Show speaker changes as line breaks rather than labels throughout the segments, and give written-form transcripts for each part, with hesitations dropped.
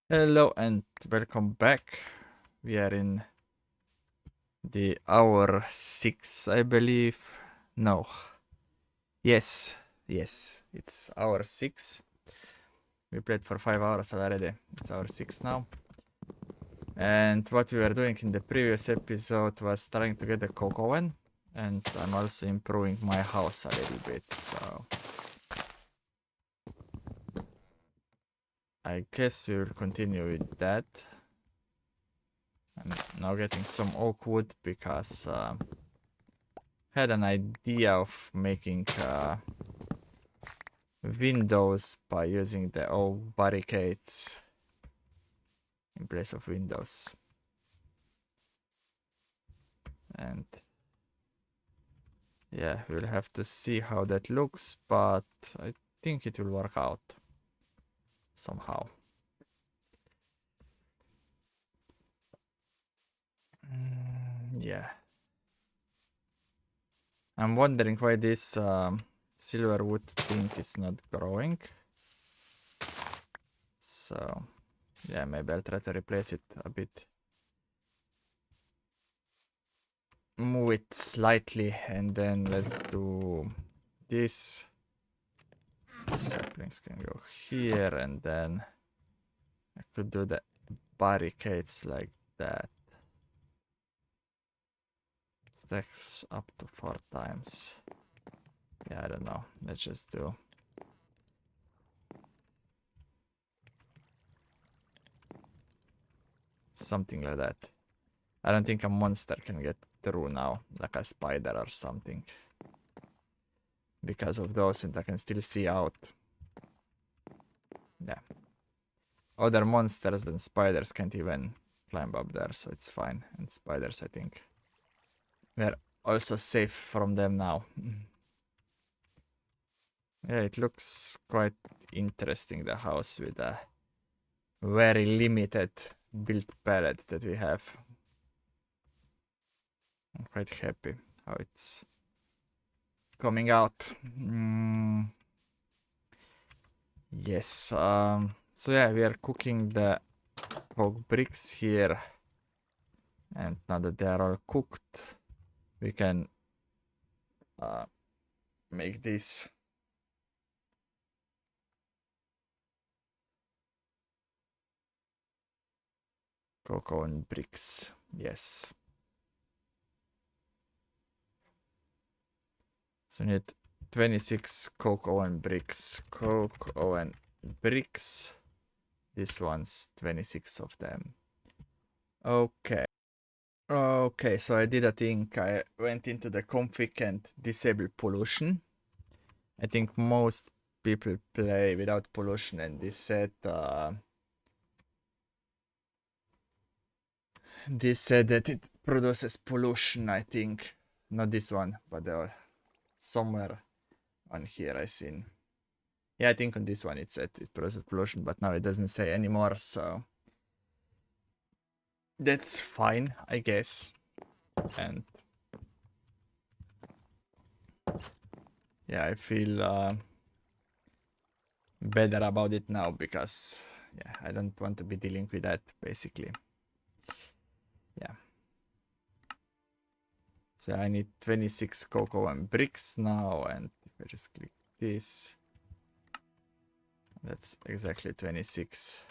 Hello and welcome back. We are in the hour 6, I believe. No. Yes, it's hour 6. We played for 5 hours already. It's hour 6 now. And what we were doing in the previous episode was trying to get the coke oven. And I'm also improving my house a little bit, so I guess we will continue with that. I'm now getting some oak wood because had an idea of making windows by using the old barricades in place of windows. And yeah, we'll have to see how that looks, but I think it will work out somehow. Yeah. I'm wondering why this silver wood thing is not growing. So yeah, maybe I'll try to replace it a bit. Move it slightly and then let's do this. Saplings can go here and then I could do the barricades like that. Stacks up to 4 times. Yeah, I don't know. Let's just do something like that. I don't think a monster can get through now, like a spider or something. Because of those, and I can still see out. Yeah. Other monsters than spiders can't even climb up there, so it's fine. And spiders, I think. We're also safe from them now. Yeah, it looks quite interesting, the house, with a very limited build palette that we have. I'm quite happy how it's coming out. Yes, so yeah, we are cooking the oak bricks here. And now that they are all cooked, we can make this. Cocoa and bricks, yes. So we need 26 cocoa and bricks. Cocoa and bricks. This one's 26 of them. Okay. Okay, so I did a thing. I went into the config and disabled pollution. I think most people play without pollution, and this said that it produces pollution, I think. Not this one, but somewhere on here I seen. Yeah, I think on this one it said it produces pollution, but now it doesn't say anymore, so that's fine, I guess. And yeah, I feel better about it now because yeah, I don't want to be dealing with that basically. Yeah. So I need 26 cocoa and bricks now, and if I just click this, that's exactly 26.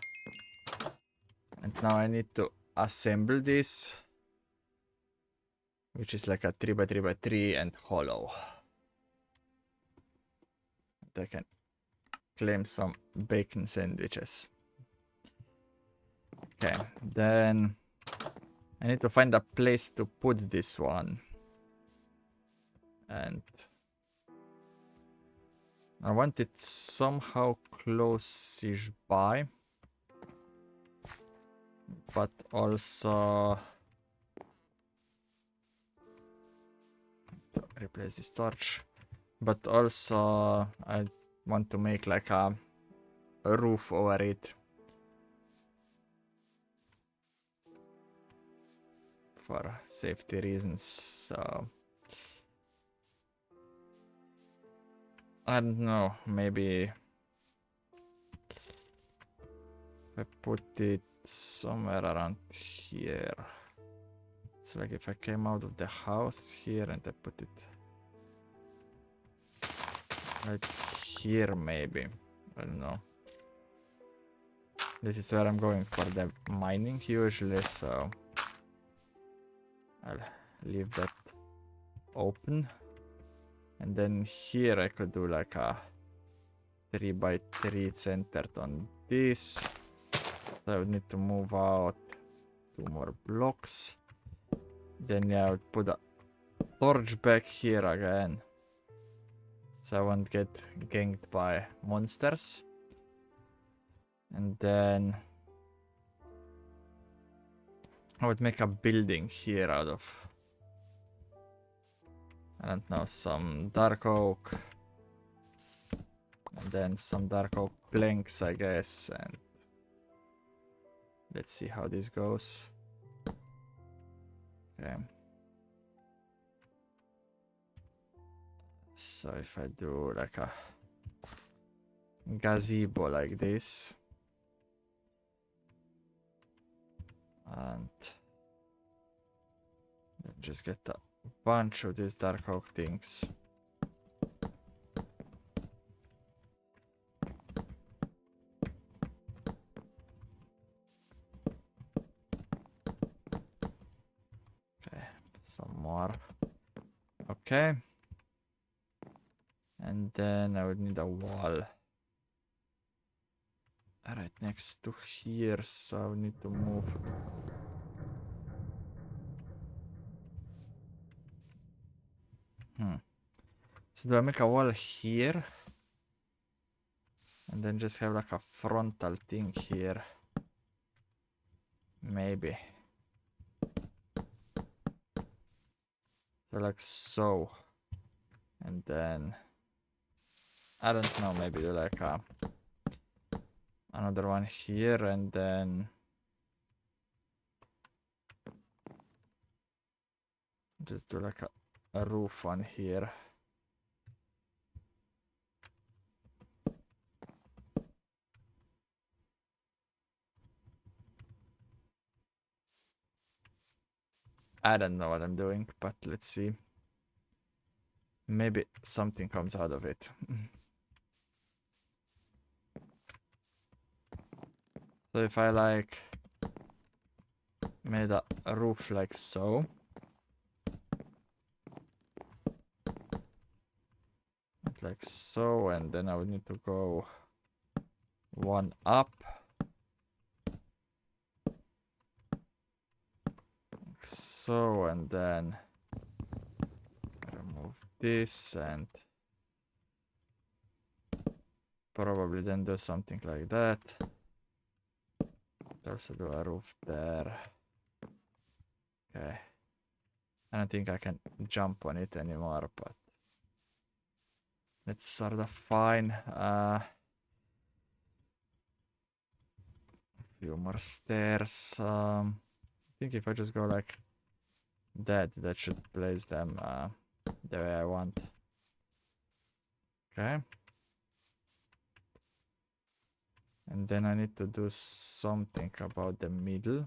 And now I need to assemble this, which is like a 3x3x3 and hollow. And I can claim some bacon sandwiches. Okay, then I need to find a place to put this one. And I want it somehow close-ish by. But also to replace this torch. But also I want to make like a roof over it. For safety reasons, so I don't know, maybe I put it somewhere around here. It's like if I came out of the house here and I put it right here maybe. I don't know. This is where I'm going for the mining usually, so I'll leave that open. And then here I could do like a 3x3 centered on this. So I would need to move out 2 more blocks. Then yeah, I would put a torch back here again. So I won't get ganked by monsters. And then I would make a building here out of, I don't know, some dark oak. And then some dark oak planks, I guess. And let's see how this goes. Okay. So if I do like a gazebo like this. And then just get a bunch of these dark oak things. Okay, some more. Okay. And then I would need a wall right next to here, so I would need to move. So do I make a wall here? And then just have like a frontal thing here? Maybe. So like so. And then I don't know, maybe do like a another one here and then just do like a roof on here. I don't know what I'm doing, but let's see. Maybe something comes out of it. So if I like made a roof like so. Like so, and then I would need to go one up. Like so, and then remove this and probably then do something like that. Also do a roof there. Okay. I don't think I can jump on it anymore, but it's sort of fine. Few more stairs. I think if I just go like that should place them the way I want. Okay. And then I need to do something about the middle.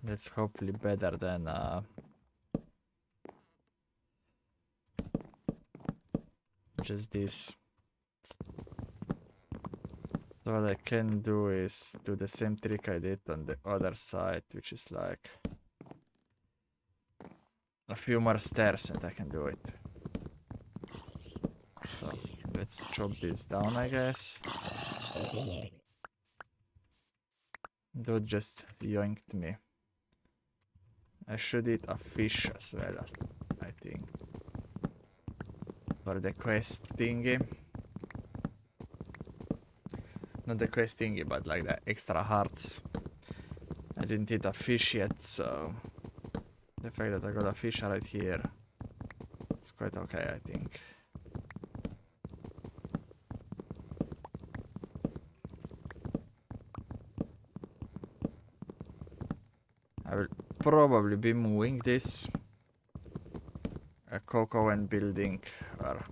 That's hopefully better than just this. So what I can do is do the same trick I did on the other side, which is like a few more stairs and I can do it. So let's chop this down, I guess. Dude just yoinked me. I should eat a fish as well, I think. For the quest thingy. Not the quest thingy, but like the extra hearts. I didn't eat a fish yet, so the fact that I got a fish right here, it's quite okay, I think. I will probably be moving this a coke oven building, or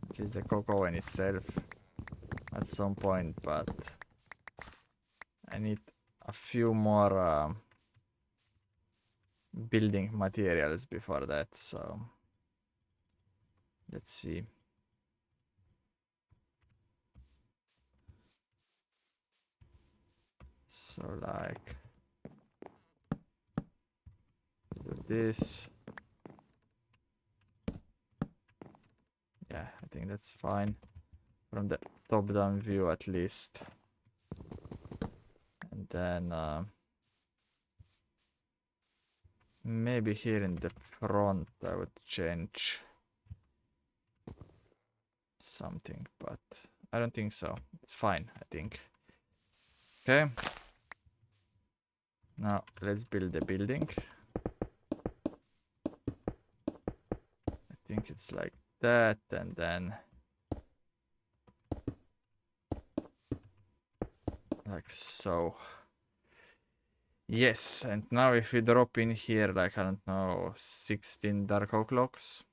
at least the coke oven itself at some point, but I need a few more building materials before that, so let's see. So like do this. Yeah, I think that's fine from the top-down view at least. And then maybe here in the front I would change something, but I don't think so. It's fine, I think. Okay. Now let's build the building. I think it's like that, and then like so. Yes, and now if we drop in here, like, I don't know, 16 dark oak logs,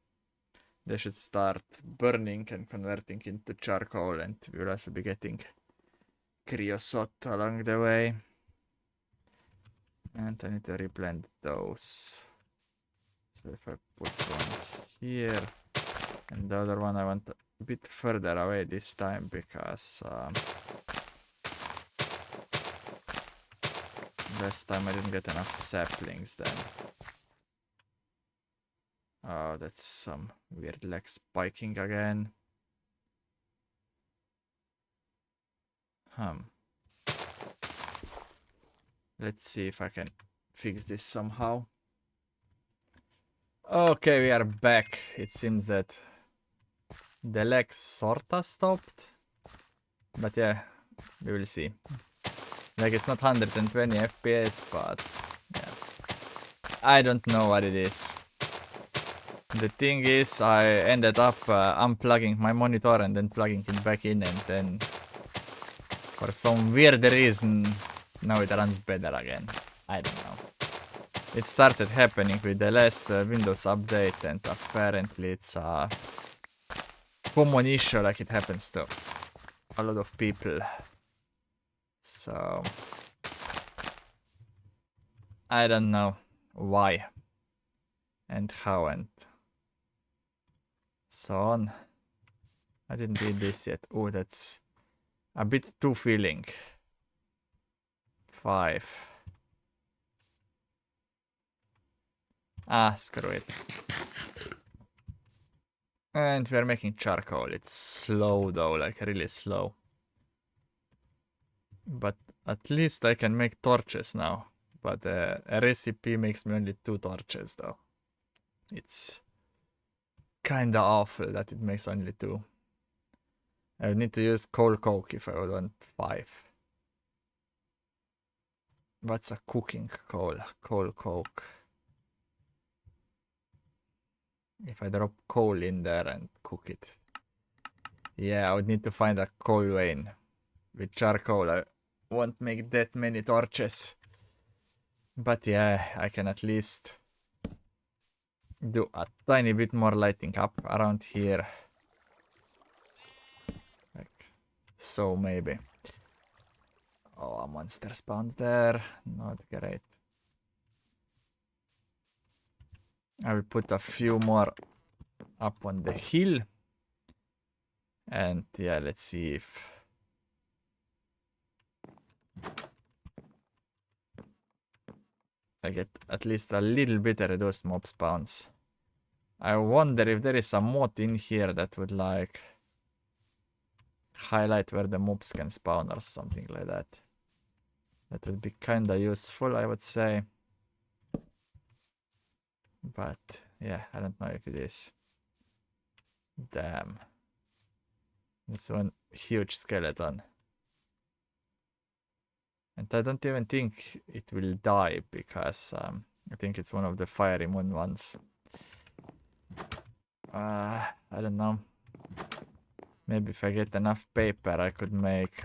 they should start burning and converting into charcoal, and we'll also be getting creosote along the way. And I need to reblend those. So if I put one here, and the other one I want a bit further away this time, because last time I didn't get enough saplings then. Oh, that's some weird leg spiking again. Let's see if I can fix this somehow. Okay, we are back. It seems that the lag sorta stopped. But yeah, we will see. Like, it's not 120 FPS, but yeah. I don't know what it is. The thing is, I ended up unplugging my monitor and then plugging it back in, and then for some weird reason now it runs better again. I don't know. It started happening with the last Windows update, and apparently it's a common issue, like it happens to a lot of people. So I don't know why and how and so on. I didn't do this yet. Oh, that's a bit too filling. 5. Ah, screw it. And we're making charcoal. It's slow though, like really slow. But at least I can make torches now. But a recipe makes me only 2 torches though. It's kinda awful that it makes only 2. I would need to use coal coke if I would want 5. What's a cooking coal? Coal coke. If I drop coal in there and cook it. Yeah, I would need to find a coal vein. With charcoal, I won't make that many torches. But yeah, I can at least do a tiny bit more lighting up around here. Like so, maybe. Oh, a monster spawned there. Not great. I will put a few more up on the hill. And yeah, let's see if I get at least a little bit reduced mob spawns. I wonder if there is a mod in here that would like highlight where the mobs can spawn or something like that. That would be kinda useful, I would say. But yeah, I don't know if it is. Damn. It's one huge skeleton. And I don't even think it will die because I think it's one of the fire immune ones. I don't know. Maybe if I get enough paper, I could make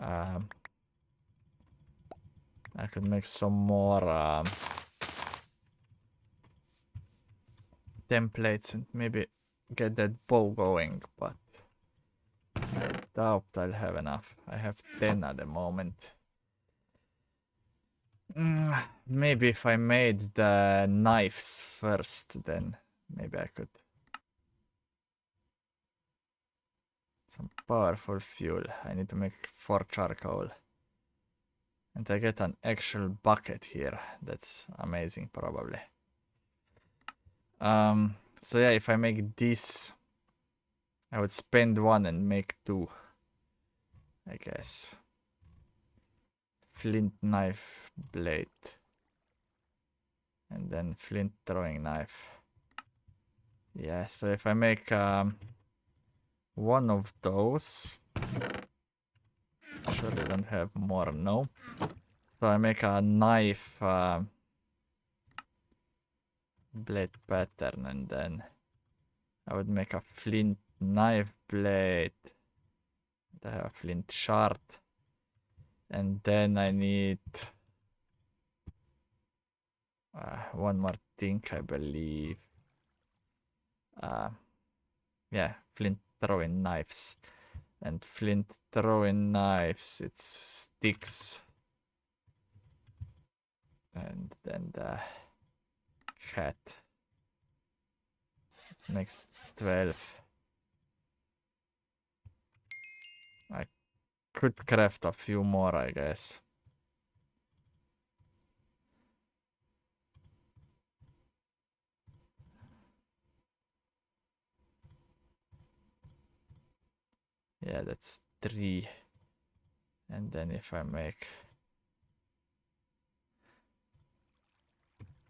I could make some more templates and maybe get that bow going, but I doubt I'll have enough. I have 10 at the moment. Maybe if I made the knives first, then maybe I could. Some powerful fuel. I need to make 4 charcoal. And I get an actual bucket here. That's amazing, probably. So yeah, if I make this, I would spend 1 and make 2, I guess. Flint knife blade. And then flint throwing knife. Yeah, so if I make 1 of those. Sure they don't have more, no. So I make a knife blade pattern, and then I would make a flint knife blade. I have a flint shard. And then I need 1 more thing, I believe. Yeah, flint throwing knives. And flint throwing knives, it's sticks. And then the hat makes 12. I could craft a few more, I guess. Yeah, that's 3. And then if I make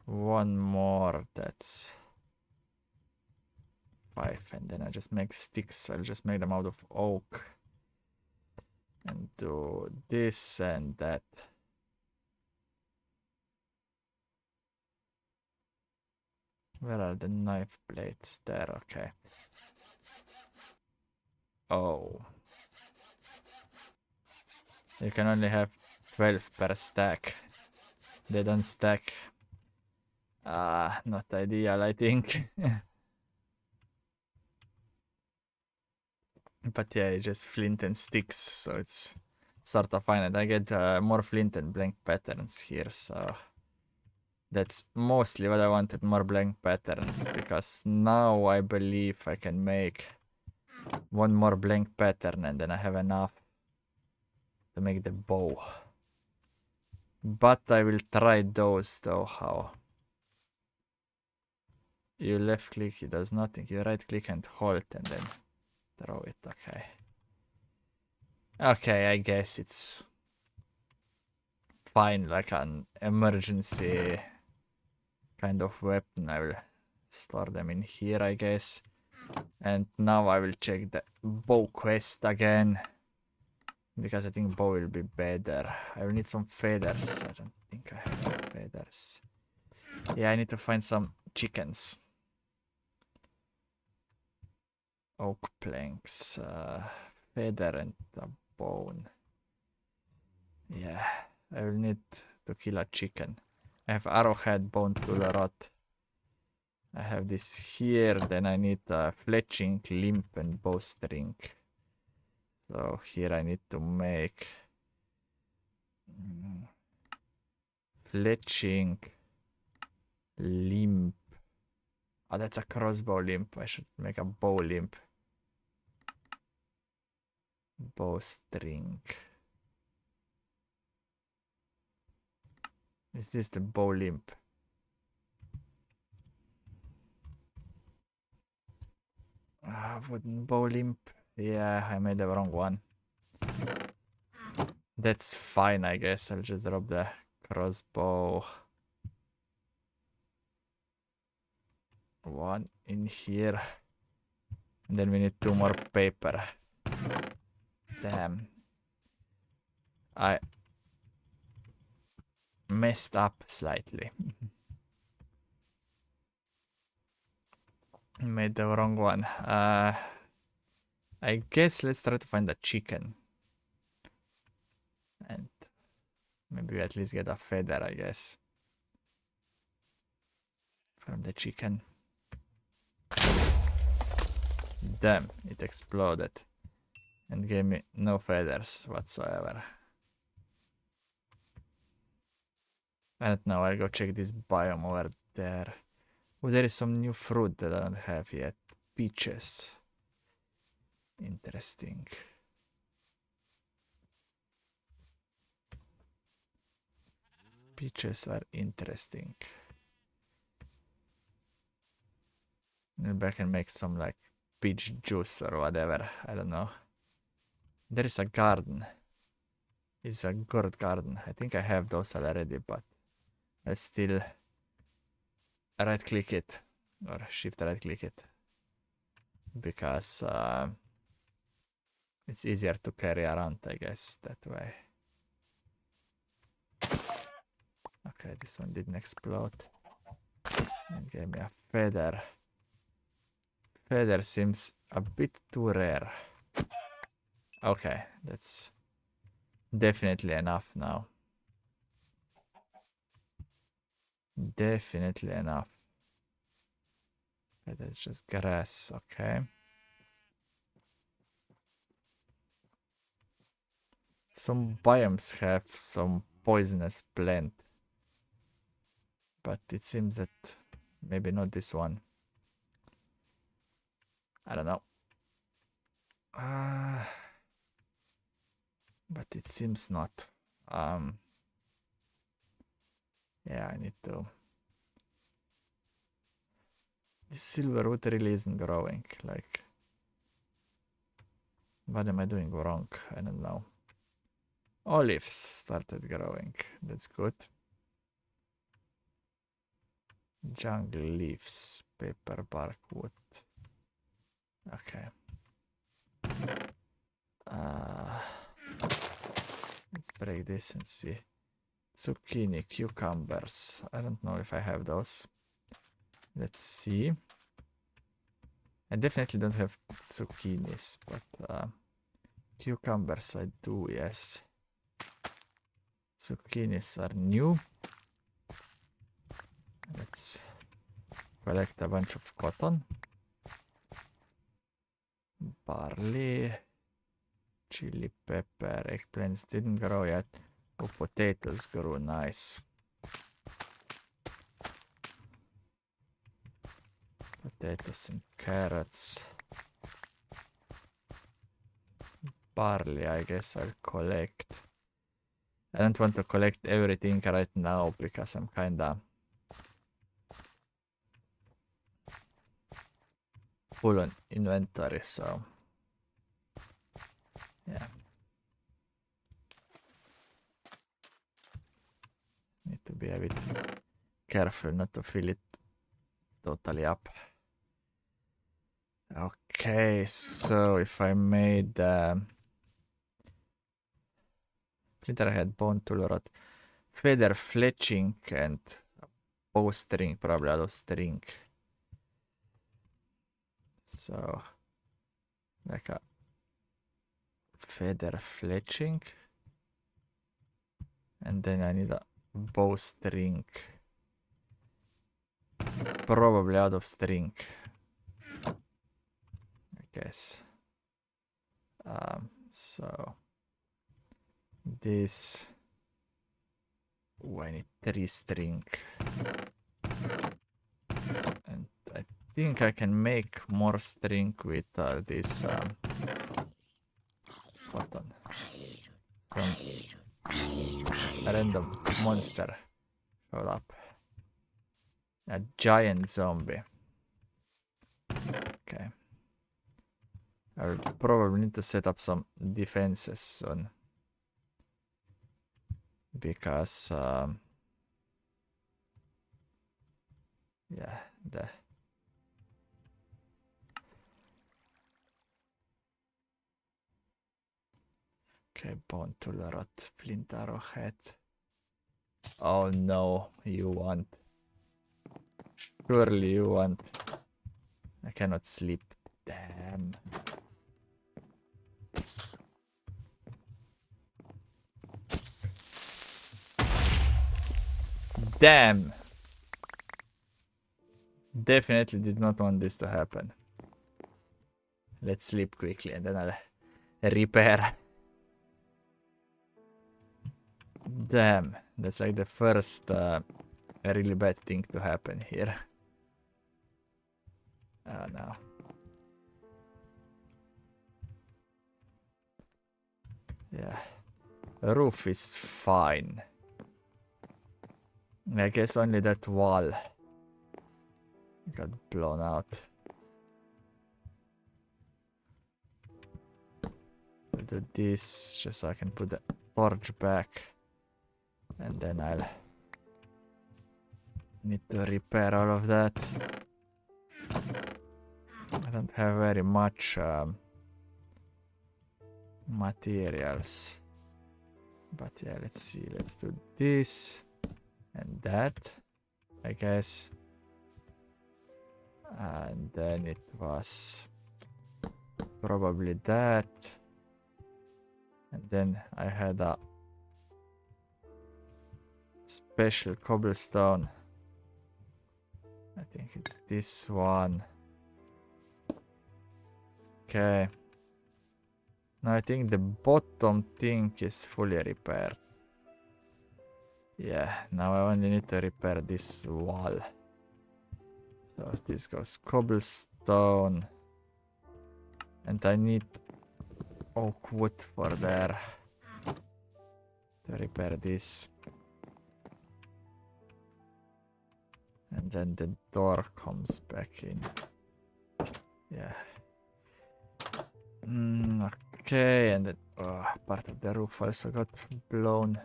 1 more, that's 5. And then I just make sticks. I'll just make them out of oak. And do this and that. Where are the knife blades? There, okay. Oh. You can only have 12 per stack. They don't stack. Not ideal, I think. But yeah, it's just flint and sticks, so it's sort of fine. And I get more flint and blank patterns here, so that's mostly what I wanted, more blank patterns, because now I believe I can make 1 more blank pattern and then I have enough to make the bow. But I will try those though. How? You left click, it does nothing. You right click and hold and then throw it. Okay. Okay, I guess it's fine, like an emergency kind of weapon. I will store them in here, I guess. And now I will check the bow quest again, because I think bow will be better. I will need some feathers. I don't think I have feathers. Yeah, I need to find some chickens. Oak planks, feather and a bone. Yeah, I will need to kill a chicken. I have arrowhead, bone tool, rod. I have this here, then I need a fletching, limb, and bowstring. So here I need to make fletching, limb. Oh, that's a crossbow limb. I should make a bow limb. Bowstring. Is this the bow limb? Wooden bow limb. Yeah, I made the wrong one. That's fine, I guess. I'll just drop the crossbow. 1 in here. And then we need 2 more paper. Damn. I messed up slightly. Made the wrong one. I guess let's try to find a chicken. Maybe we at least get a feather, I guess. From the chicken. Damn, it exploded. And gave me no feathers whatsoever. I don't know, I'll go check this biome over there. Oh, there is some new fruit that I don't have yet. Peaches. Interesting. Peaches are interesting. Maybe I can make some like peach juice or whatever. I don't know. There is a garden. It's a gourd garden. I think I have those already, but I still right click it or shift right click it because it's easier to carry around, I guess, that way. Okay, this one didn't explode. And gave me a feather. Feather seems a bit too rare. Okay, that's definitely enough now. Definitely enough. Okay, that's just grass, okay. Some biomes have some poisonous plant. But it seems that maybe not this one. I don't know. But it seems not. Yeah, I need to. This silver root really isn't growing. Like, what am I doing wrong? I don't know. Olives started growing. That's good. Jungle leaves, paper bark wood. Okay. Let's break this and see. Zucchini, cucumbers. I don't know if I have those. Let's see. I definitely don't have zucchinis, but cucumbers I do, yes. Zucchinis are new. Let's collect a bunch of cotton. Barley. Chili pepper. Eggplants didn't grow yet. Oh, potatoes grew, nice. Potatoes and carrots. Barley, I guess I'll collect. I don't want to collect everything right now because I'm kinda full on inventory, so yeah. Need to be a bit careful not to fill it totally up. Okay, so if I made Splinter head, bone tool rod, feather fletching, and bowstring, probably out of string. So like a feather fletching, and then I need a bowstring, probably out of string, I guess. So this. Oh, I need 3 string, and I think I can make more string with this button from a random monster showed up. A giant zombie. Okay. I'll probably need to set up some defenses soon. Because, yeah, okay, bone tool rod, flint arrowhead. Oh no, you want. Surely you want. I cannot sleep. Damn. Damn! Definitely did not want this to happen. Let's sleep quickly and then I'll repair. Damn, that's like the first really bad thing to happen here. Oh no. Yeah. The roof is fine. I guess only that wall got blown out. I'll do this just so I can put the torch back. And then I'll need to repair all of that. I don't have very much materials. But yeah, let's see. Let's do this and that, I guess. And then it was probably that. And then I had a special cobblestone. I think it's this one. Okay. Now I think the bottom thing is fully repaired. Yeah, now I only need to repair this wall. So this goes cobblestone. And I need oak wood for there to repair this. And then the door comes back in. Yeah. Okay, and then part of the roof also got blown.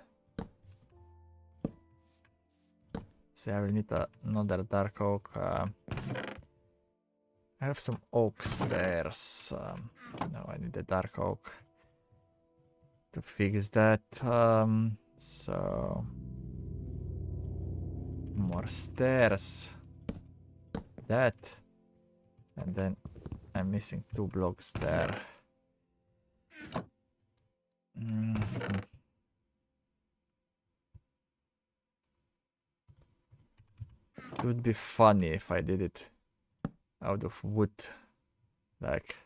So I will need another dark oak. I have some oak stairs. No, I need the dark oak to fix that. So more stairs. That. And then I'm missing 2 blocks there. It would be funny if I did it out of wood. Like,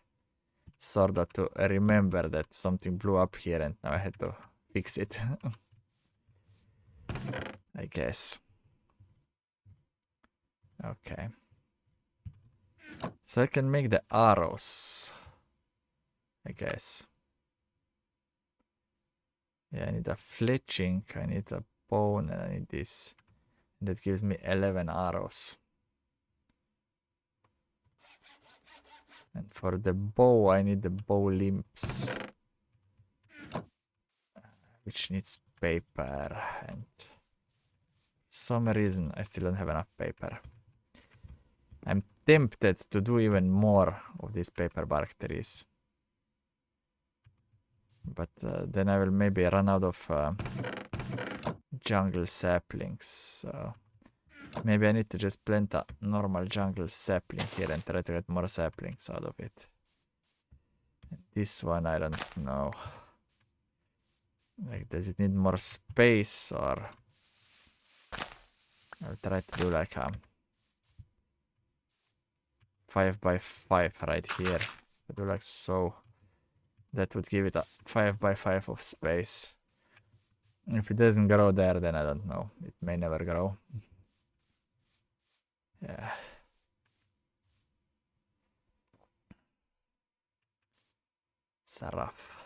sorta to remember that something blew up here and now I had to fix it. I guess. Okay. So I can make the arrows. I guess. Yeah, I need a fletching, I need a bone, and I need this. That gives me 11 arrows. And for the bow, I need the bow limbs. Which needs paper. And for some reason, I still don't have enough paper. I'm tempted to do even more of these paper bark trees. But then I will maybe run out of jungle saplings. So maybe I need to just plant a normal jungle sapling here and try to get more saplings out of it. And this one, I don't know. Like, does it need more space or... I'll try to do like a 5x5 right here. I do like so. That would give it a 5x5 of space. If it doesn't grow there, then I don't know. It may never grow. Yeah. It's rough.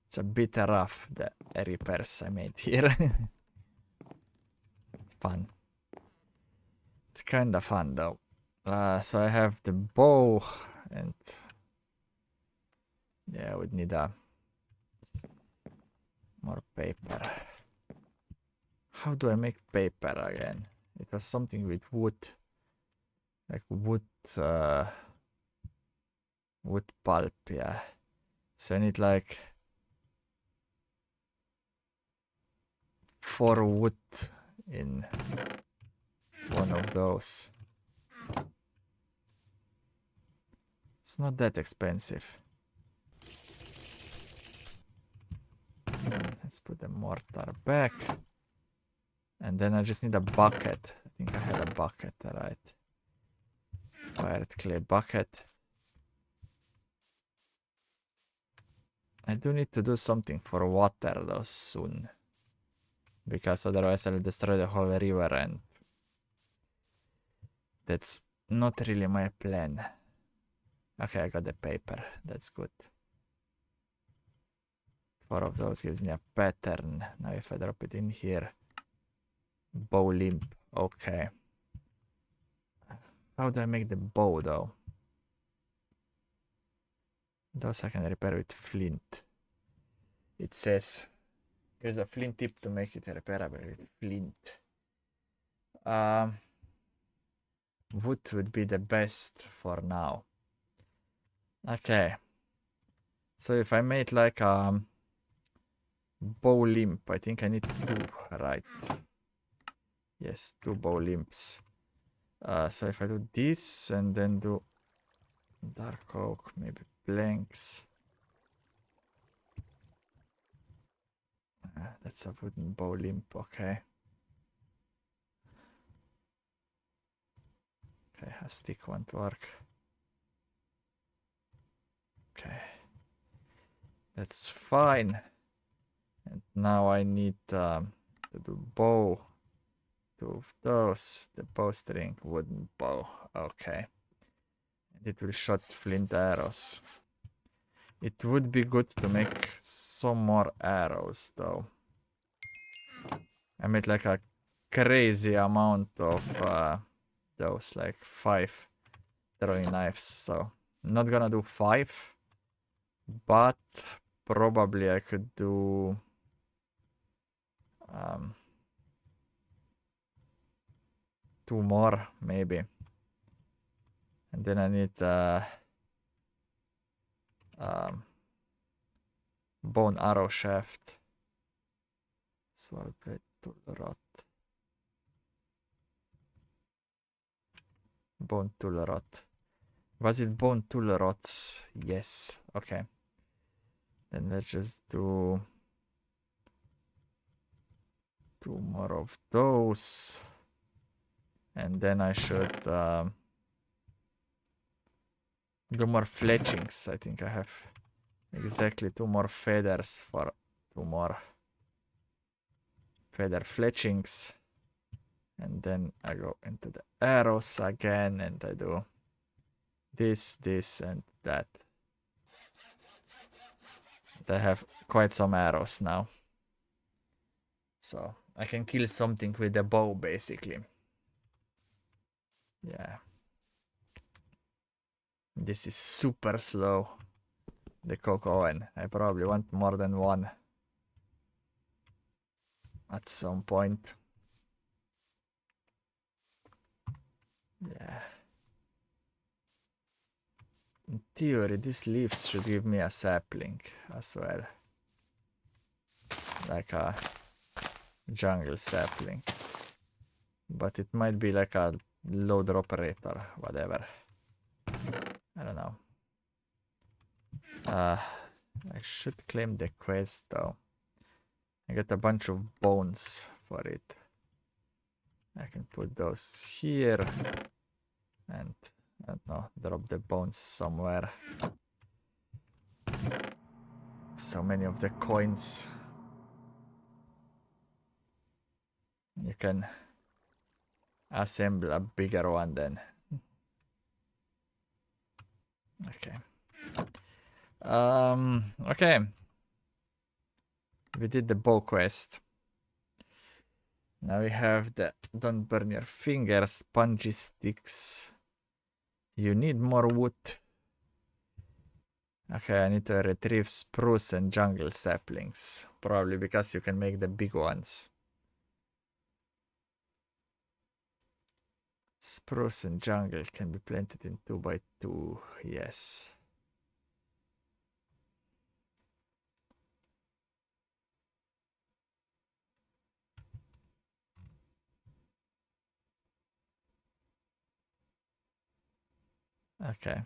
It's a bit rough, the repairs I made here. It's fun. It's kinda fun though. So I have the bow and... Yeah, I would need more paper. How do I make paper again? It was something with wood. Like wood pulp, yeah. So I need like 4 wood in one of those. It's not that expensive. Let's put the mortar back. And then I just need a bucket. I think I had a bucket, alright. Wired clay bucket. I do need to do something for water though soon. Because otherwise I'll destroy the whole river and that's not really my plan. Okay, I got the paper. That's good. 4 of those gives me a pattern. Now if I drop it in here. Bow limb. Okay. How do I make the bow though? Those I can repair with flint. It says there's a flint tip to make it repairable with flint. Wood would be the best for now. Okay. So if I made like a bow limb, I think I need 2, right? Yes, 2 bow limbs. So if I do this and then do dark oak, maybe planks. That's a wooden bow limb, okay. Okay, a stick won't work. Okay. That's fine. And now I need to do bow. 2 of those. The bowstring, wooden bow. Okay. And it will shoot flint arrows. It would be good to make some more arrows though. I made like a crazy amount of those, like 5 throwing knives. So I'm not gonna do 5, but probably I could do 2 more maybe. And then I need bone arrow shaft. Sword blade tool rod. Bone tool rod. Was it bone tool rods? Yes. Okay. Then let's just do 2 more of those. And then I should do more fletchings. I think I have exactly 2 more feathers for 2 more feather fletchings. And then I go into the arrows again and I do this, this, and that. And I have quite some arrows now. So I can kill something with the bow basically. Yeah. This is super slow. The cocoa oven. I probably want more than 1 at some point. Yeah. In theory, these leaves should give me a sapling as well. Like a jungle sapling. But it might be like a loader operator, whatever. I don't know. I should claim the quest though. I got a bunch of bones for it. I can put those here and I don't know, drop the bones somewhere. So many of the coins. You can assemble a bigger one then. Okay. Okay. We did the bow quest. Now we have the don't burn your fingers, spongy sticks. You need more wood. Okay, I need to retrieve spruce and jungle saplings. Probably because you can make the big ones. Spruce and jungle can be planted in 2x2. Yes. Okay.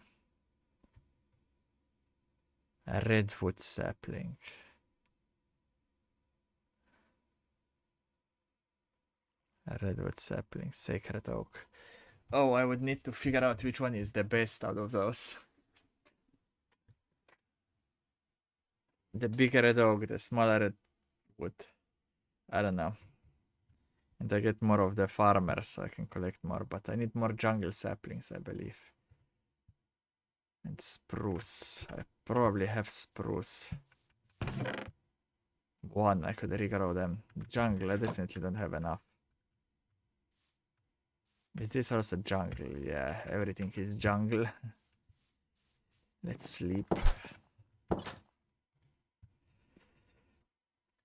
A redwood sapling. Redwood sapling, sacred oak. Oh, I would need to figure out which one is the best out of those. The bigger red oak, the smaller redwood. I don't know. And I get more of the farmers, so I can collect more, but I need more jungle saplings, I believe. And spruce. I probably have spruce. One, I could regrow them. Jungle, I definitely don't have enough. Is this also jungle? Yeah, everything is jungle. Let's sleep.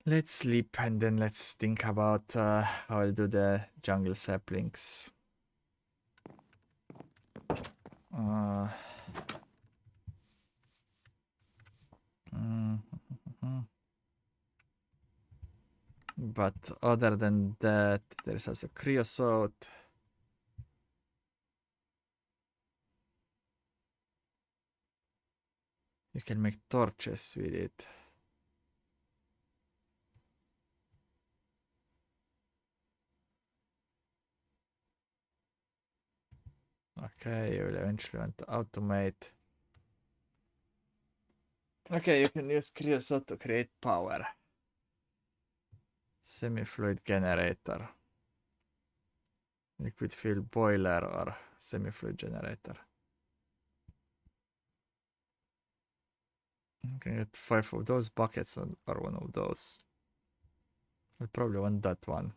Let's sleep and then let's think about how I'll do the jungle saplings. But other than that, there's also creosote. You can make torches with it. Okay, you will eventually want to automate. Okay, you can use creosote to create power. Semi-fluid generator. Liquid fuel boiler or semi-fluid generator. You can get 5 of those buckets or one of those. I probably want that one.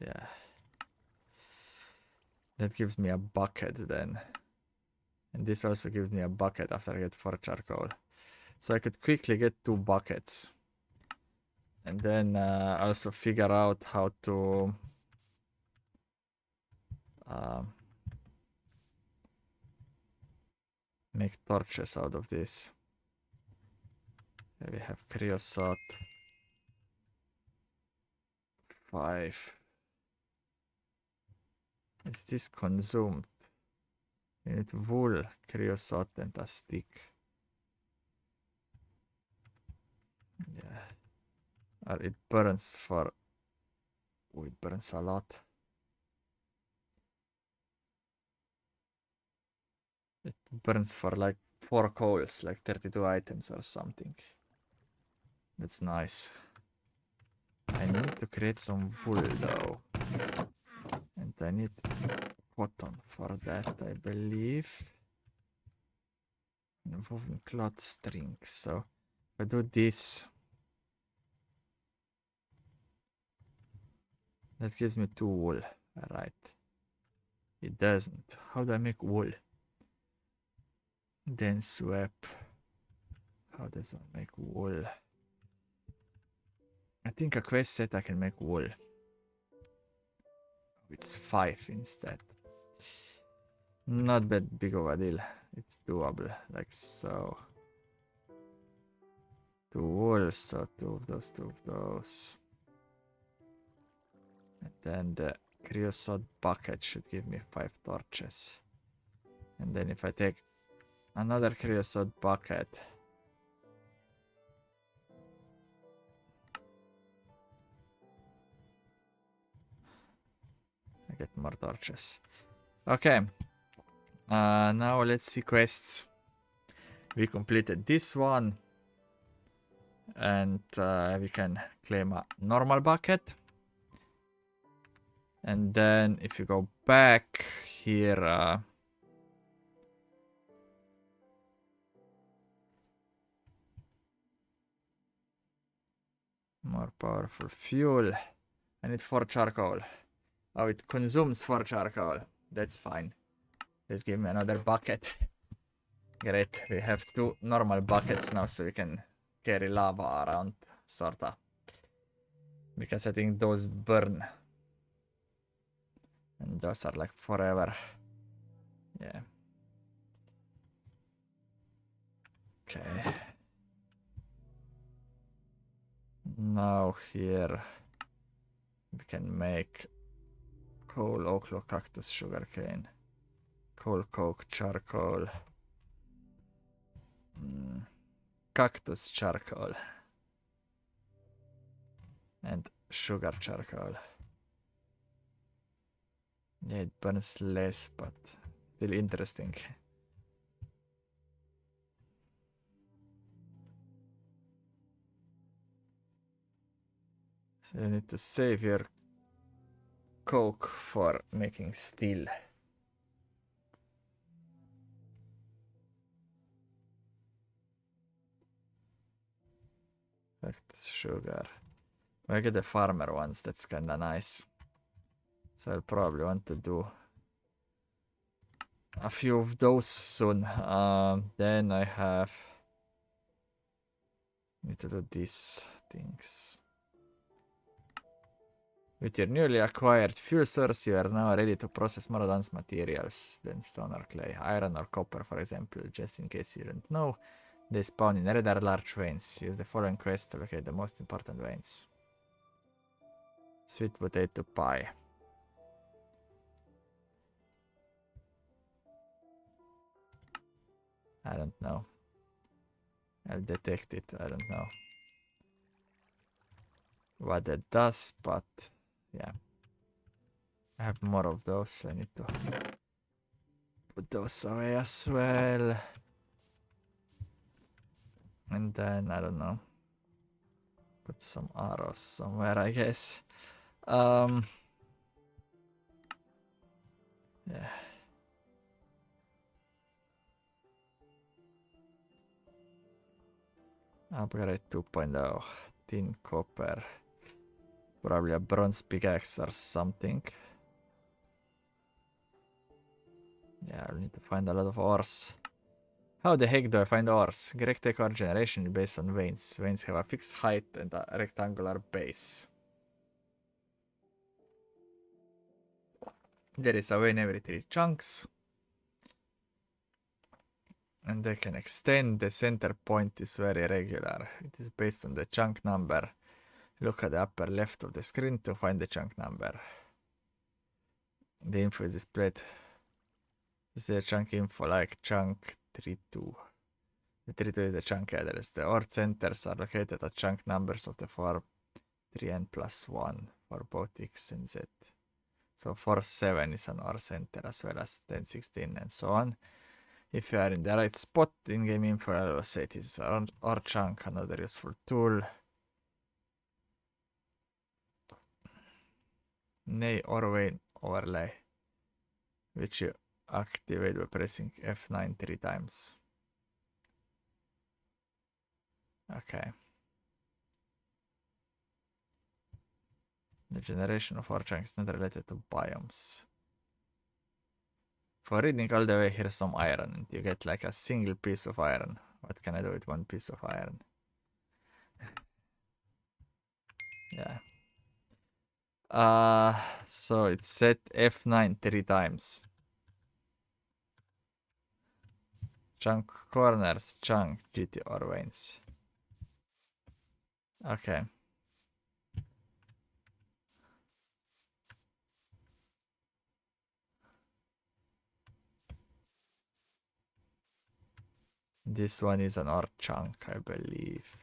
Yeah. That gives me a bucket then. And this also gives me a bucket after I get 4 charcoal. So I could quickly get 2 buckets. And then also figure out how to make torches out of this. Here we have creosote. 5. Is this consumed? You need wool, creosote, and a stick. Yeah. Or it burns for... Oh, it burns a lot. It burns for like 4 coals, like 32 items or something. That's nice. I need to create some wool though. And I need cotton for that, I believe. Woven cloth strings. So if I do this, that gives me 2 wool. Alright. It doesn't. How do I make wool? Then swap. How does one make wool? I think a quest set I can make wool. It's 5 instead. Not that big of a deal. It's doable, like so. 2 wool, so 2 of those, 2 of those. And then the creosote bucket should give me 5 torches. And then if I take another creosote bucket, I get more torches. Okay. Now let's see quests. We completed this one. And we can claim a normal bucket. And then if you go back here, more powerful fuel. I need 4 charcoal. Oh, it consumes 4 charcoal. That's fine. Just give me another bucket. Great, we have 2 normal buckets now, so we can carry lava around, sorta. Because I think those burn. And those are like forever. Yeah. Okay. Now here we can make coal, oak, log, cactus, sugarcane, coal, coke, charcoal. cactus charcoal. And sugar charcoal. Yeah, it burns less, but still interesting. So you need to save your coke for making steel. Cactus sugar. I get the farmer ones, that's kinda nice. So I'll probably want to do a few of those soon. Then I need to do these things. With your newly acquired fuel source, you are now ready to process more advanced materials than stone or clay, iron or copper, for example. Just in case you don't know, they spawn in rather large veins. Use the following quest to locate the most important veins. Sweet potato pie. I don't know. I'll detect it. I don't know what it does, but yeah. I have more of those. I need to put those away as well. And then, I don't know. Put some arrows somewhere, I guess. Yeah. Upgrade 2.0. Tin copper. Probably a bronze pickaxe or something. Yeah, I'll need to find a lot of ores. How the heck do I find ores? GregTech ore generation is based on veins. Veins have a fixed height and a rectangular base. There is a vein every 3 chunks. And they can extend. The center point is very regular. It is based on the chunk number. Look at the upper left of the screen to find the chunk number. The info is displayed. This is the chunk info like chunk 32. The 32 is the chunk address. The ore centers are located at chunk numbers of the form 3n plus 1 for both x and z. So 47 is an ore center as well as 10, 16 and so on. If you are in the right spot in game info, I will say it is an ore chunk, another useful tool. Nay ore vein overlay, which you activate by pressing F9 3 times. Okay. The generation of ore chunks is not related to biomes. For reading all the way, here's some iron, and you get like a single piece of iron. What can I do with one piece of iron? Yeah. So it's set F9 3 times. Chunk corners, chunk, GT ore veins. Okay. This one is an ore chunk, I believe.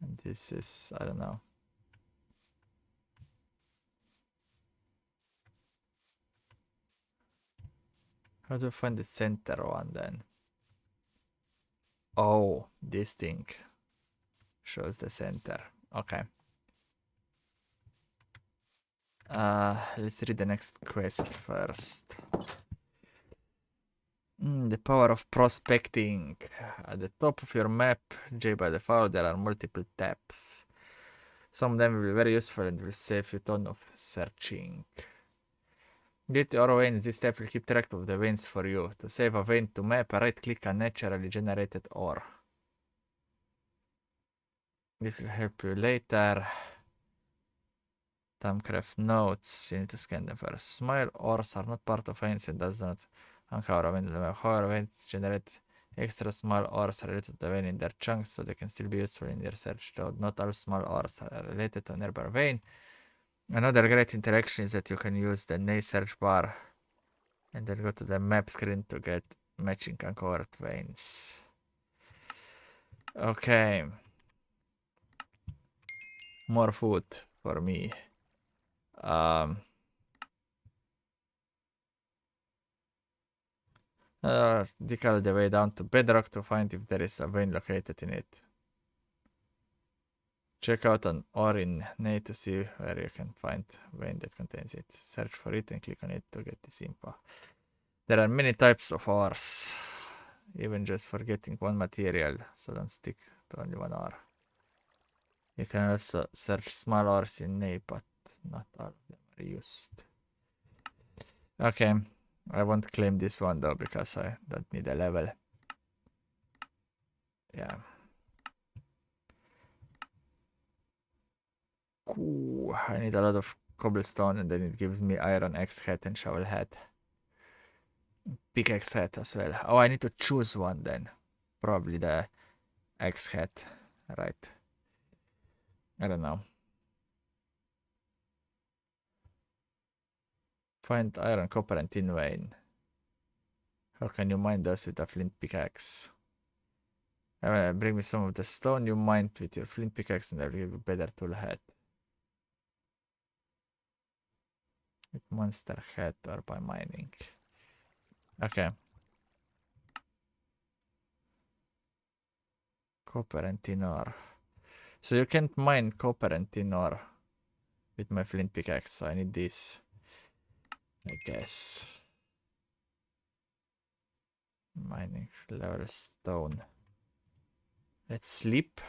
And this is, I don't know. How to find the center one then? Oh, this thing shows the center. Okay. Let's read the next quest first. The power of prospecting. At the top of your map, J by default, there are multiple tabs. Some of them will be very useful and will save you a ton of searching. Get ore veins. This tab will keep track of the veins for you. To save a vein to map, right-click on naturally generated ore. This will help you later. Timecraft notes. You need to scan them first. Smile ores are not part of veins and does not uncover a vein in the map. However, veins generate extra small ores related to the vein in their chunks, so they can still be useful in your search. Though not all small ores are related to a nearby vein. Another great interaction is that you can use the new search bar and then go to the map screen to get matching uncovered veins. Okay. More food for me. Decal the way down to bedrock to find if there is a vein located in it. Check out an ore in Nate to see where you can find vein that contains it. Search for it and click on it to get this info. There are many types of ores. Even just for getting one material, so don't stick to only one ore. You can also search small ores in Nate, but not all of them are used. Okay, I won't claim this one though because I don't need a level. Yeah. Ooh, I need a lot of cobblestone and then it gives me iron axe hat and shovel hat. Pickaxe hat as well. Oh, I need to choose one then. Probably the axe hat, right? I don't know. Find iron, copper and tin vein. How can you mine those with a flint pickaxe? Bring me some of the stone you mined with your flint pickaxe and I'll give you a better tool hat. With monster hat or by mining. Okay. Copper and tin ore. So you can't mine copper and tin ore with my flint pickaxe, so I need this, I guess. Mining level stone. Let's sleep.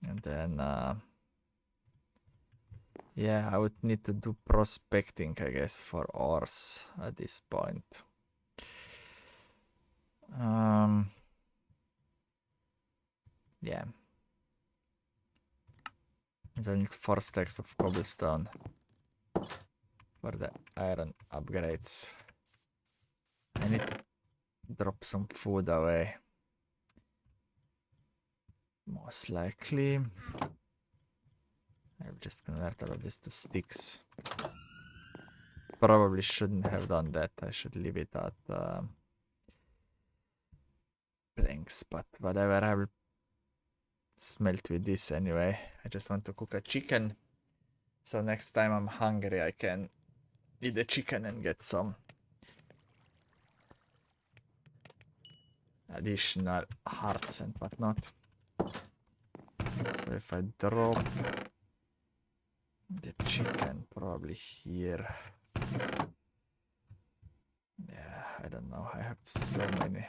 And then, yeah, I would need to do prospecting, I guess, for ores at this point. Yeah. I need 4 stacks of cobblestone for the iron upgrades. I need to drop some food away. Most likely. I'm just convert all of this to sticks. Probably shouldn't have done that. I should leave it at planks, but whatever. I will smelt with this anyway. I just want to cook a chicken. So next time I'm hungry, I can eat the chicken and get some additional hearts and whatnot. So if I drop the chicken probably here. Yeah, I don't know. I have so many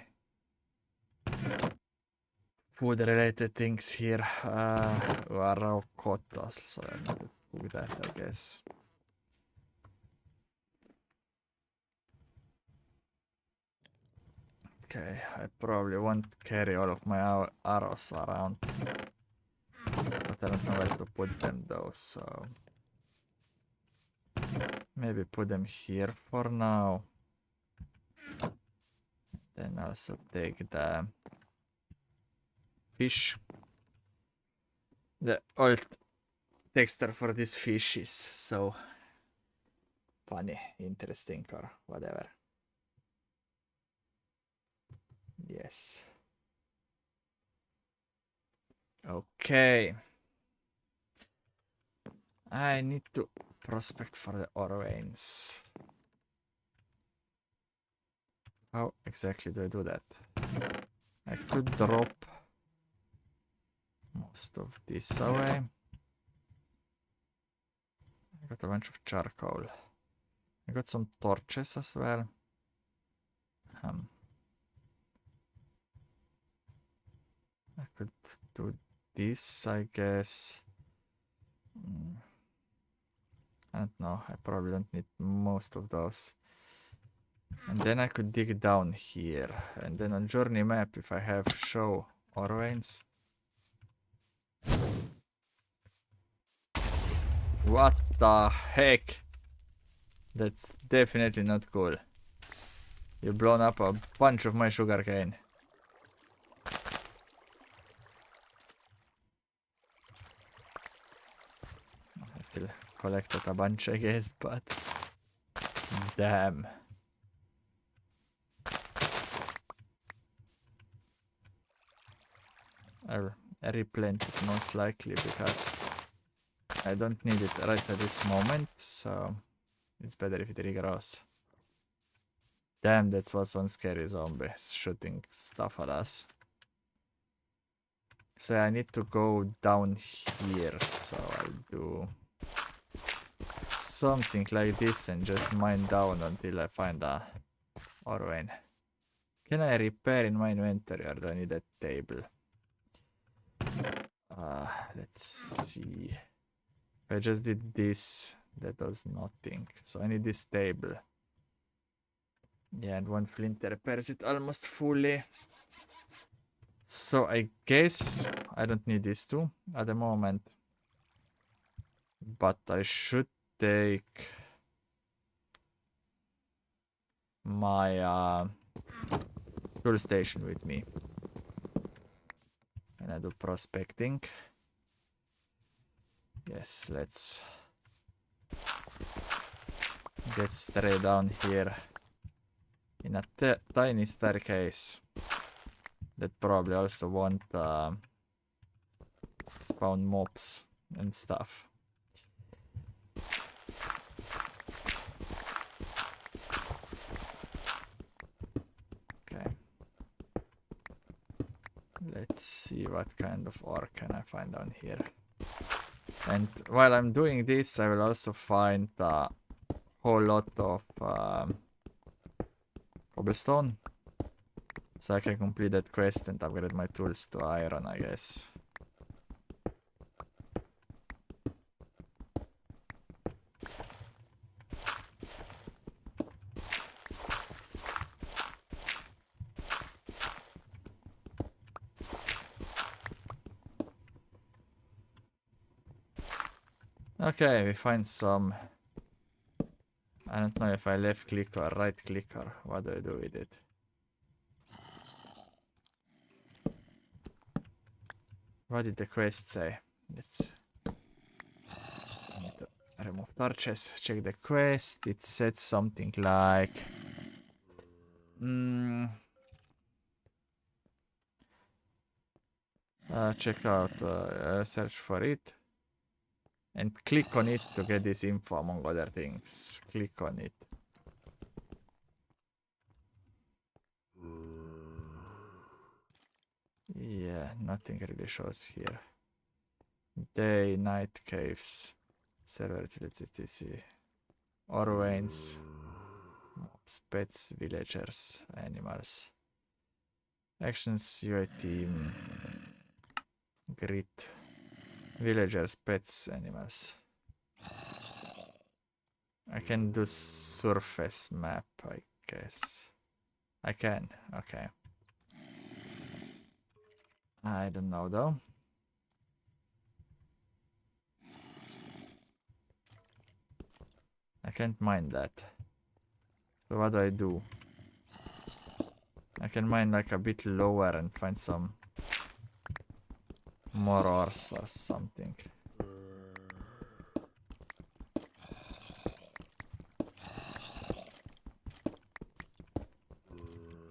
food related things here. Raw kotas, so I need to cook that, I guess. Okay, I probably won't carry all of my arrows around. But I don't know where to put them though, so maybe put them here for now. Then also take the fish. The old texture for this fish is so funny, interesting, or whatever. Yes. Okay. I need to prospect for the ore veins. How exactly do I do that? I could drop most of this away. I got a bunch of charcoal. I got some torches as well. I could do this, I guess. I don't know. I probably don't need most of those. And then I could dig down here. And then on journey map, if I have show ore veins. What the heck? That's definitely not cool. You've blown up a bunch of my sugarcane. still collected a bunch, I guess, but damn. I replant it most likely because I don't need it right at this moment, so it's better if it regrows. Damn, that was one scary zombie shooting stuff at us. So I need to go down here, so I'll do something like this and just mine down until I find a ore vein. Can I repair in my inventory or do I need a table? Let's see. If I just did this, that does nothing. So I need this table. Yeah, and one flint repairs it almost fully. So I guess I don't need these two at the moment. But I should take my tool station with me. And I do prospecting. Yes, let's get straight down here in a tiny staircase that probably also won't spawn mobs and stuff. Okay. Let's see what kind of ore can I find down here. And while I'm doing this, I will also find a whole lot of cobblestone. So I can complete that quest and upgrade my tools to iron, I guess. Okay, we find some. I don't know if I left click or right click or what do I do with it. What did the quest say? Let's remove torches, check the quest. It said something like check out search for it and click on it to get this info among other things. Click on it. Yeah, nothing really shows here. Day, night caves, server utility, ore veins, mobs, pets, villagers, animals, actions, UI team, grid, villagers, pets, animals. I can do surface map, I guess. I can, okay. I don't know though. I can't mine that. So what do I do? I can mine like a bit lower and find some more ores or something.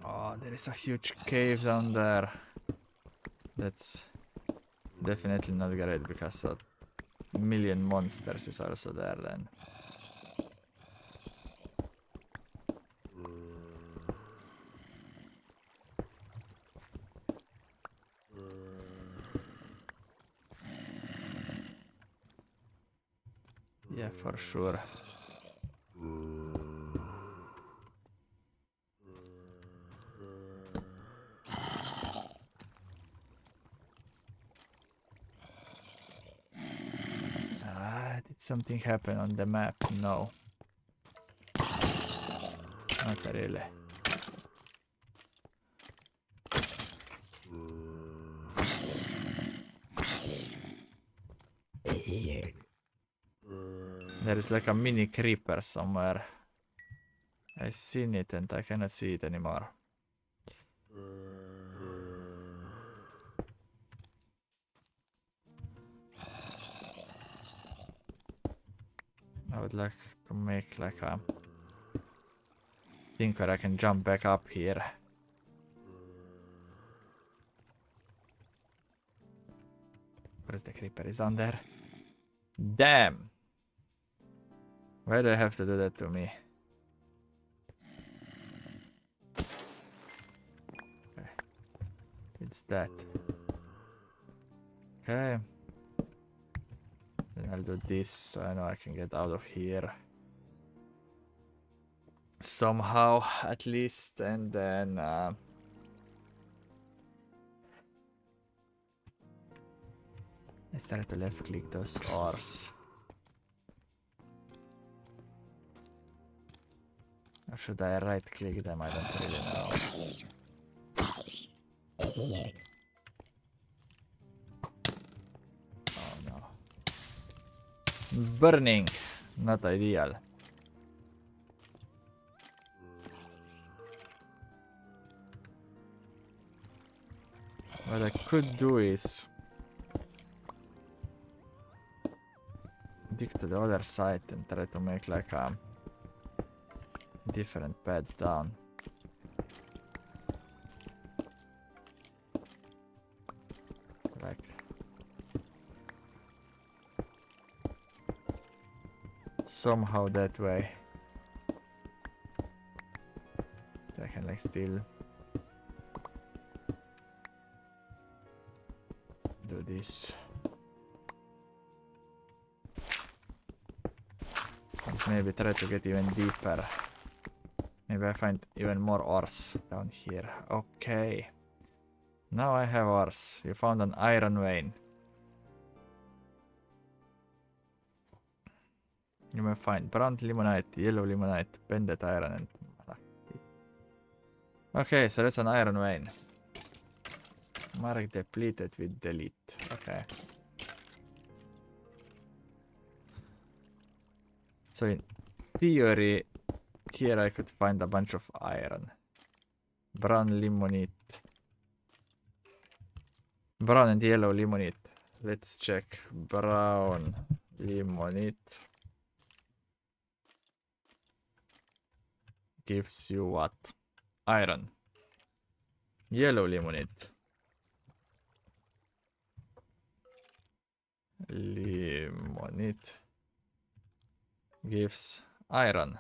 Oh, there is a huge cave down there. That's definitely not great because a million monsters is also there then. Yeah, for sure. Did something happen on the map? No. Not really. There is like a mini creeper somewhere. I've seen it and I cannot see it anymore. I would like to make like a thing where I can jump back up here. Where's the creeper? Is down there. Damn! Why do I have to do that to me? Okay. It's that. Okay. Then I'll do this so I know I can get out of here. Somehow, at least, and then I started to left click those ores. Or should I right click them? I don't really know. Oh no. Burning! Not ideal. What I could do is dig to the other side and try to make like a different path down. Like somehow that way. I can like still do this. And maybe try to get even deeper. Maybe I find even more ores down here. Okay. Now I have ores. You found an iron vein. You may find brown limonite, yellow limonite, bended iron, and malachite. Okay, so that's an iron vein. Mark depleted with delete. Okay. So in theory, here I could find a bunch of iron. Brown limonite. Brown and yellow limonite. Let's check. Brown limonite gives you what? Iron. Yellow limonite. Limonite gives iron.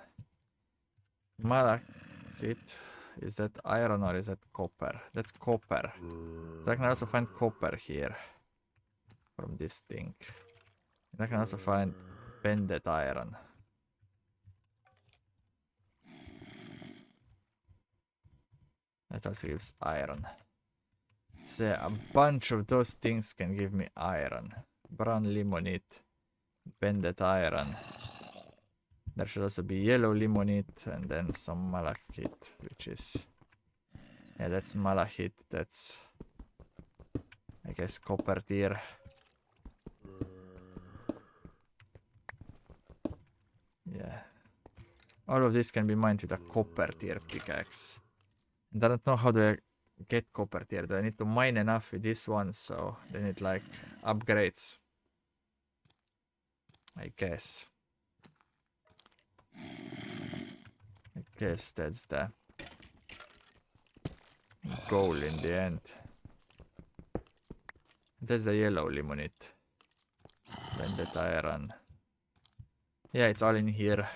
Malachite. Is that iron or is that copper? That's copper. So I can also find copper here from this thing. And I can also find bended iron. That also gives iron. So a bunch of those things can give me iron. Brown limonite, bended iron. There should also be yellow limonite and then some malachite, which is... Yeah, that's malachite. That's... I guess copper tier. Yeah. All of this can be mined with a copper tier pickaxe. And I don't know how do I get copper tier. Do I need to mine enough with this one so then it like upgrades? I guess. I guess that's the goal in the end. That's the yellow limonite. Bended iron. Yeah, it's all in here.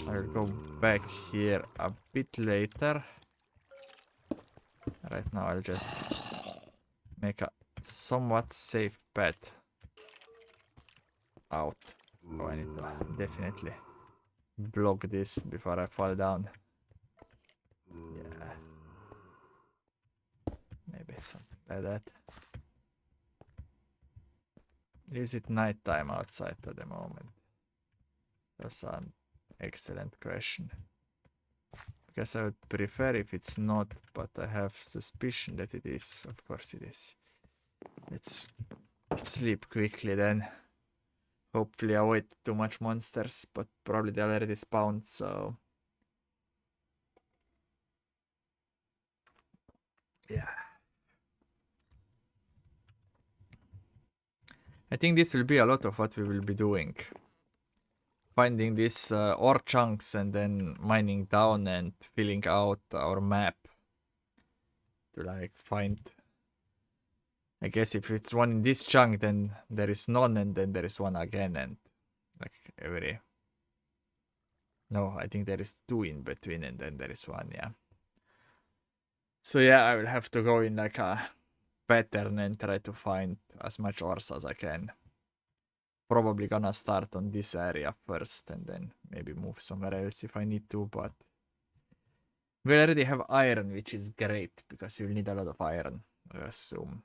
I'll go back here a bit later. Right now I'll just make a somewhat safe path out. Oh, I need to definitely block this before I fall down. Yeah. Maybe something like that. Is it nighttime outside at the moment? That's an excellent question. Because I would prefer if it's not, but I have suspicion that it is. Of course it is. Let's sleep quickly then. Hopefully avoid too much monsters, but probably they already spawned, so... Yeah. I think this will be a lot of what we will be doing. Finding these ore chunks and then mining down and filling out our map to like find. I guess if it's one in this chunk, then there is none, and then there is one again, and like every. No, I think there is two in between, and then there is one. Yeah. So yeah, I will have to go in like a pattern and try to find as much ores as I can. Probably gonna start on this area first and then maybe move somewhere else if I need to, but we already have iron, which is great because you'll need a lot of iron, I assume.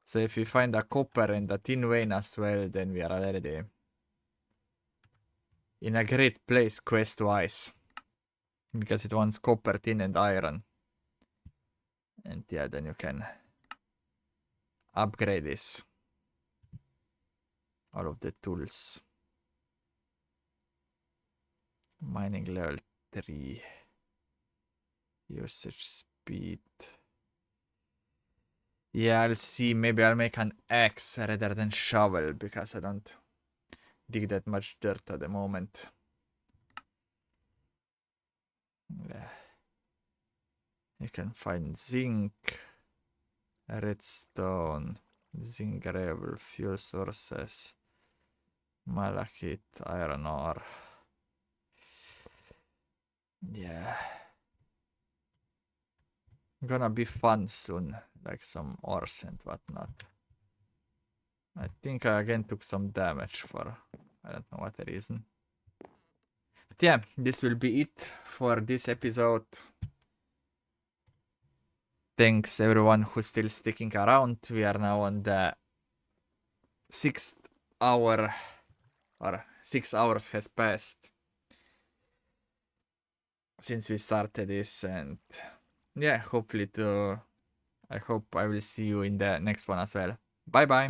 So if we find a copper and a tin vein as well, then we are already in a great place quest-wise. Because it wants copper, tin and iron. And yeah, then you can upgrade this. All of the tools. Mining level 3. Usage speed. Yeah, I'll see. Maybe I'll make an axe rather than shovel because I don't dig that much dirt at the moment. Yeah. You can find zinc, redstone, zinc gravel, fuel sources, malachite, iron ore. Yeah. Gonna be fun soon, like some ores and whatnot. I think I again took some damage for I don't know what reason. But yeah, this will be it for this episode. Thanks everyone who's still sticking around. We are now on the 6th hour, or 6 hours has passed since we started this, and yeah, hopefully I hope I will see you in the next one as well. Bye bye.